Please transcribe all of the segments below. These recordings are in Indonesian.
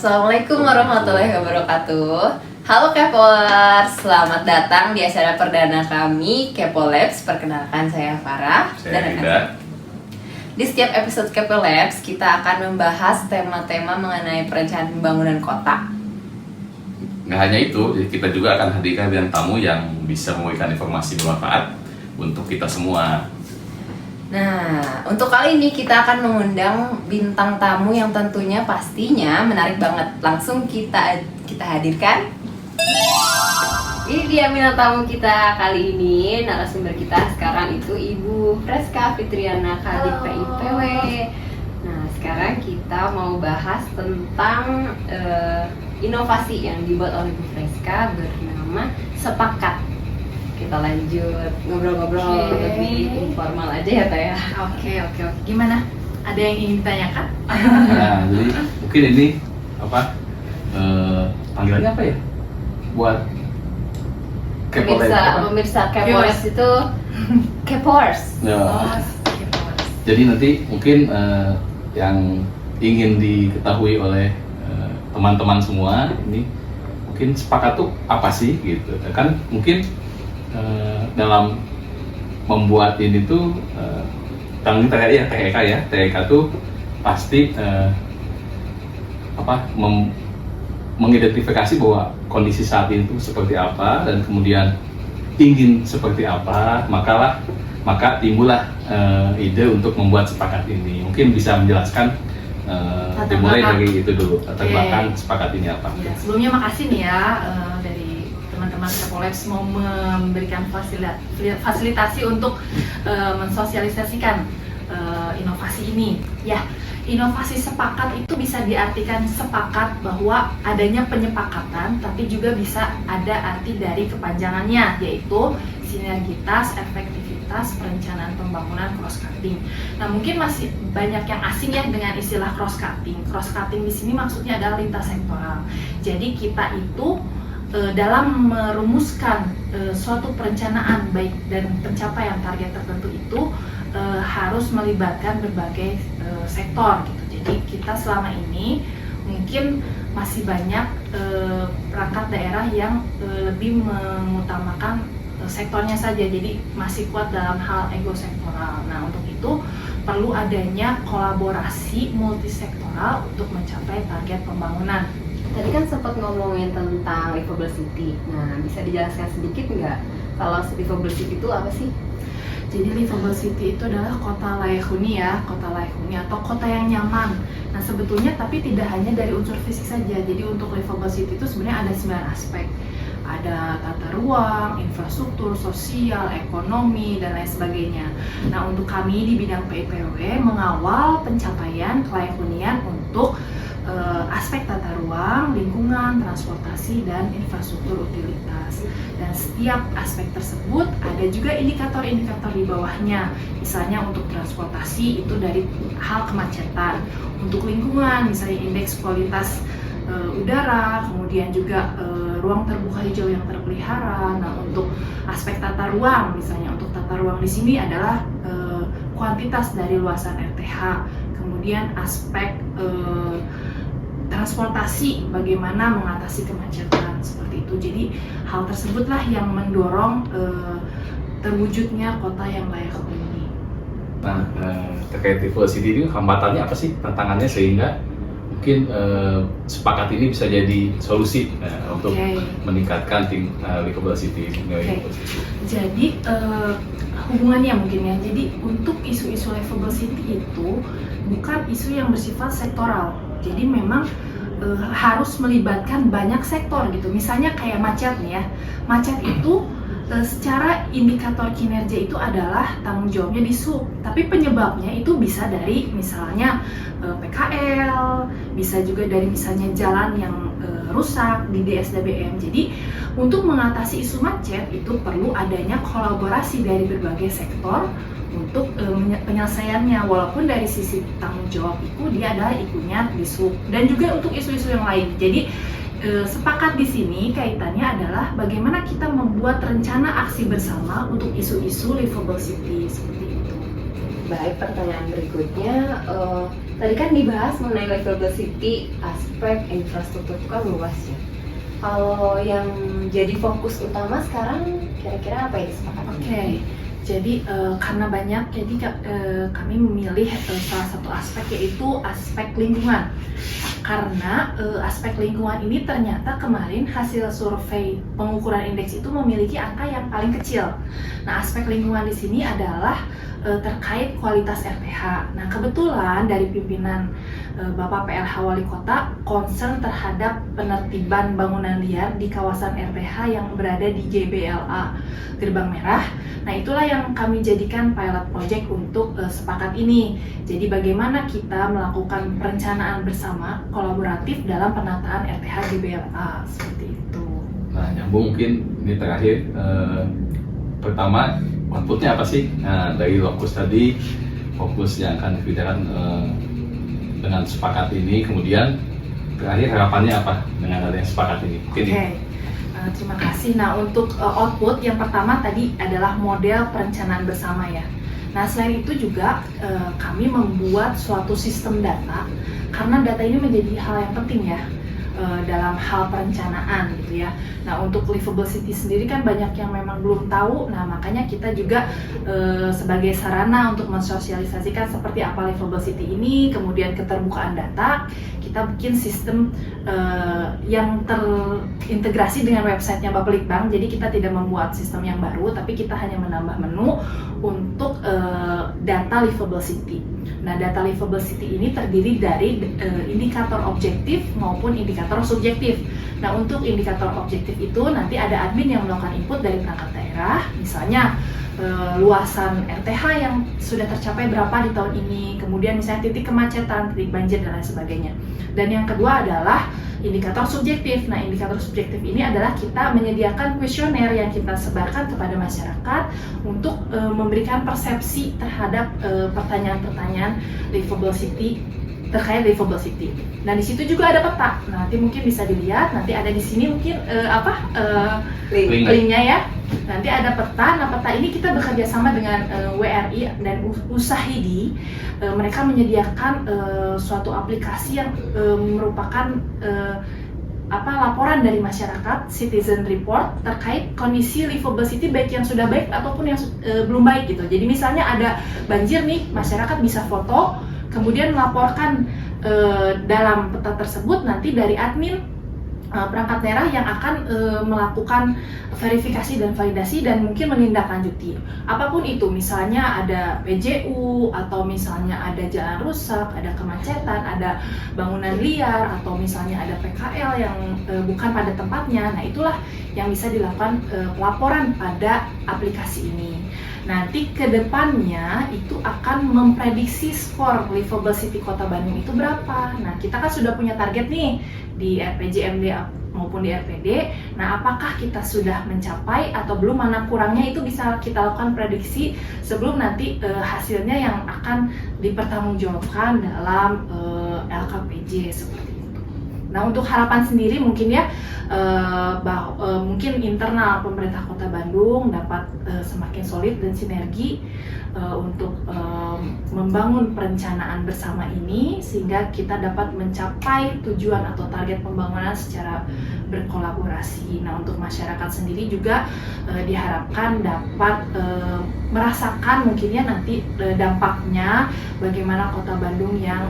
Assalamualaikum warahmatullahi wabarakatuh. Halo Kepolers, selamat datang di acara perdana kami Kepo Labs. Perkenalkan saya Farah Saya Rida. Di setiap episode Kepo Labs kita akan membahas tema-tema mengenai perencanaan pembangunan kota. Nggak hanya itu, kita juga akan hadirkan bintang tamu yang bisa memberikan informasi bermanfaat untuk kita semua. Nah, untuk kali ini kita akan mengundang bintang tamu yang tentunya pastinya menarik banget. Langsung kita hadirkan. Ini dia bintang tamu kita kali ini. Narasumber kita sekarang itu Ibu Freska Fitriana Kadif PIPW. Nah, sekarang kita mau bahas tentang inovasi yang dibuat oleh Ibu Freska bernama Sepakat. Kita lanjut ngobrol-ngobrol lebih informal aja ya Teh. Oke. Gimana? Ada yang ingin ditanyakan? Nah, jadi mungkin ini panggilannya apa ya? Buat Kepo Labs. Pemirsa Kepolers itu Kepolers. Ya. Jadi nanti mungkin yang ingin diketahui oleh teman-teman semua ini mungkin sepakat tuh apa sih gitu kan, mungkin dalam membuat ini tuh TEK tuh pasti mengidentifikasi bahwa kondisi saat ini tuh seperti apa dan kemudian ingin seperti apa, maka timbullah ide untuk membuat Sepakat ini. Mungkin bisa menjelaskan dimulai dari itu dulu, latar belakang Sepakat ini apa. Ya, sebelumnya makasih nih ya dari teman-teman Kepo Labs mau memberikan fasilitasi untuk mensosialisasikan inovasi ini. Ya, inovasi Sepakat itu bisa diartikan sepakat bahwa adanya penyepakatan, tapi juga bisa ada arti dari kepanjangannya, yaitu sinergitas, efektivitas, perencanaan pembangunan cross-cutting. Nah, mungkin masih banyak yang asing ya dengan istilah cross-cutting. Cross-cutting di sini maksudnya adalah lintas sektoral. Jadi kita itu dalam merumuskan suatu perencanaan baik dan pencapaian target tertentu itu harus melibatkan berbagai sektor gitu. Jadi kita selama ini mungkin masih banyak perangkat daerah yang lebih mengutamakan sektornya saja, jadi masih kuat dalam hal ego sektoral. Nah, untuk itu perlu adanya kolaborasi multisektoral untuk mencapai target pembangunan. Tadi kan sempat ngomongin tentang livable city. Nah, bisa dijelaskan sedikit nggak kalau livable city itu apa sih? Jadi livable city itu adalah kota layak huni ya, kota layak huni atau kota yang nyaman. Nah, sebetulnya tapi tidak hanya dari unsur fisik saja. Jadi untuk livable city itu sebenarnya ada 9 aspek. Ada tata ruang, infrastruktur, sosial, ekonomi, dan lain sebagainya. Nah, untuk kami di bidang PIPW mengawal pencapaian kelayak-hunian untuk aspek tata ruang, lingkungan, transportasi, dan infrastruktur utilitas. Dan setiap aspek tersebut ada juga indikator-indikator di bawahnya. Misalnya untuk transportasi itu dari hal kemacetan. Untuk lingkungan misalnya indeks kualitas udara, kemudian juga ruang terbuka hijau yang terpelihara. Nah, untuk aspek tata ruang misalnya untuk tata ruang di sini adalah kuantitas dari luasan RTH. Kemudian aspek transportasi, bagaimana mengatasi kemacetan seperti itu. Jadi hal tersebutlah yang mendorong terwujudnya kota yang layak huni. Nah, terkait livable city ini hambatannya apa sih, tantangannya sehingga mungkin Sepakat ini bisa jadi solusi untuk meningkatkan livable city. Jadi hubungannya mungkin ya. Jadi untuk isu-isu livable city itu bukan isu yang bersifat sektoral. Jadi memang harus melibatkan banyak sektor gitu. Misalnya kayak macet nih ya. Macet itu secara indikator kinerja itu adalah tanggung jawabnya di sub. Tapi penyebabnya itu bisa dari misalnya PKL, bisa juga dari misalnya jalan yang rusak di DSDBM. Jadi untuk mengatasi isu macet itu perlu adanya kolaborasi dari berbagai sektor untuk penyelesaiannya, walaupun dari sisi tanggung jawab itu dia adalah ikunya di sub, dan juga untuk isu-isu yang lain. Jadi Sepakat di sini kaitannya adalah bagaimana kita membuat rencana aksi bersama untuk isu-isu livable city seperti itu. Baik, pertanyaan berikutnya, tadi kan dibahas mengenai livable city, aspek infrastruktur itu kan luas ya. Kalau yang jadi fokus utama sekarang kira-kira apa yang disepakati? Oke, jadi karena banyak, jadi kami memilih salah satu aspek, yaitu aspek lingkungan. Karena aspek lingkungan ini ternyata kemarin hasil survei pengukuran indeks itu memiliki angka yang paling kecil. Nah, aspek lingkungan di sini adalah terkait kualitas RPH. Nah, kebetulan dari pimpinan Bapak PLH Wali Kota concern terhadap penertiban bangunan liar di kawasan RPH yang berada di JBLA Gerbang Merah. Nah, itulah yang kami jadikan pilot project untuk sepakat ini. Jadi bagaimana kita melakukan perencanaan bersama kolaboratif dalam penataan RPH JBLA, seperti itu. Nah, nyambung mungkin ini terakhir. Pertama, outputnya apa sih? Nah, dari lokus tadi, fokus yang akan dibicarakan dengan sepakat ini. Kemudian terakhir harapannya apa dengan adanya sepakat ini? Oke. Terima kasih. Nah, untuk output yang pertama tadi adalah model perencanaan bersama ya. Nah, selain itu juga kami membuat suatu sistem data, karena data ini menjadi hal yang penting ya dalam hal perencanaan gitu ya. Nah, untuk livable city sendiri kan banyak yang memang belum tahu. Nah, makanya kita juga sebagai sarana untuk mensosialisasikan seperti apa livable city ini, kemudian keterbukaan data, kita bikin sistem yang terintegrasi dengan websitenya Bapelitbang. Jadi kita tidak membuat sistem yang baru, tapi kita hanya menambah menu untuk data livable city. Nah, data livable city ini terdiri dari indikator objektif maupun indikator subjektif. Nah, untuk indikator objektif itu nanti ada admin yang melakukan input dari perangkat daerah, misalnya luasan RTH yang sudah tercapai berapa di tahun ini, kemudian misalnya titik kemacetan, titik banjir, dan lain sebagainya. Dan yang kedua adalah indikator subjektif. Nah, indikator subjektif ini adalah kita menyediakan kuesioner yang kita sebarkan kepada masyarakat untuk memberikan persepsi terhadap pertanyaan-pertanyaan livable city, terkait livable city. Nah, di situ juga ada peta. Nah, nanti mungkin bisa dilihat, nanti ada di sini mungkin linknya ya. Nanti ada peta. Nah, peta ini kita bekerja sama dengan WRI dan Usahidi. Mereka menyediakan suatu aplikasi yang merupakan laporan dari masyarakat, citizen report terkait kondisi livable city, baik yang sudah baik ataupun yang belum baik gitu. Jadi misalnya ada banjir nih, masyarakat bisa foto, kemudian melaporkan dalam peta tersebut. Nanti dari admin perangkat daerah yang akan melakukan verifikasi dan validasi dan mungkin menindaklanjuti apapun itu, misalnya ada PJU atau misalnya ada jalan rusak, ada kemacetan, ada bangunan liar, atau misalnya ada PKL yang bukan pada tempatnya. Nah, itulah yang bisa dilakukan pelaporan pada aplikasi ini. Nanti ke depannya itu akan memprediksi skor livable city Kota Bandung itu berapa. Nah, kita kan sudah punya target nih di RPJMD maupun di RPD. Nah, apakah kita sudah mencapai atau belum, mana kurangnya, itu bisa kita lakukan prediksi sebelum nanti hasilnya yang akan dipertanggungjawabkan dalam LKPJ seperti itu. Nah, untuk harapan sendiri mungkin ya mungkin internal pemerintah Kota Bandung dapat semakin solid dan sinergi untuk membangun perencanaan bersama ini, sehingga kita dapat mencapai tujuan atau target pembangunan secara berkolaborasi. Nah, untuk masyarakat sendiri juga diharapkan dapat merasakan mungkinnya nanti dampaknya bagaimana Kota Bandung yang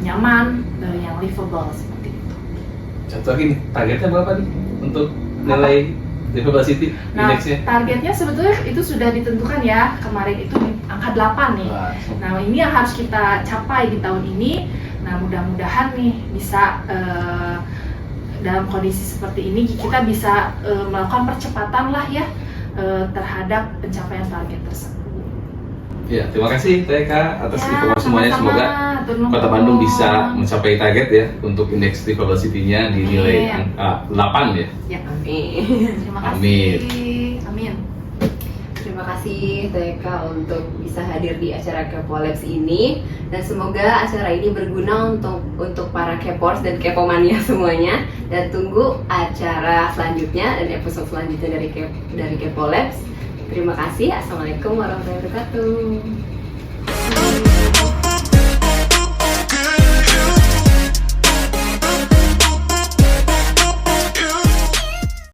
nyaman, yang livable seperti itu. Contoh gini, targetnya berapa nih untuk nilai livable city indeksnya? Targetnya sebetulnya itu sudah ditentukan ya, kemarin itu di angka 8 nih. Nah, ini yang harus kita capai di tahun ini. Nah, mudah-mudahan nih bisa dalam kondisi seperti ini kita bisa melakukan percepatan lah ya terhadap pencapaian target tersebut. Ya, terima kasih TK atas informasi semuanya. Semoga Turun Kota Bandung bisa mencapai target ya untuk indeks livable city-nya di nilai angka 8 ya. Ya, Amin. terima kasih. Amin. Amin. Terima kasih TK untuk bisa hadir di acara Kepolabs ini, dan semoga acara ini berguna untuk para Kepors dan Kepomania semuanya, dan tunggu acara selanjutnya dan episode selanjutnya dari Kepolabs. Terima kasih. Assalamualaikum warahmatullahi wabarakatuh.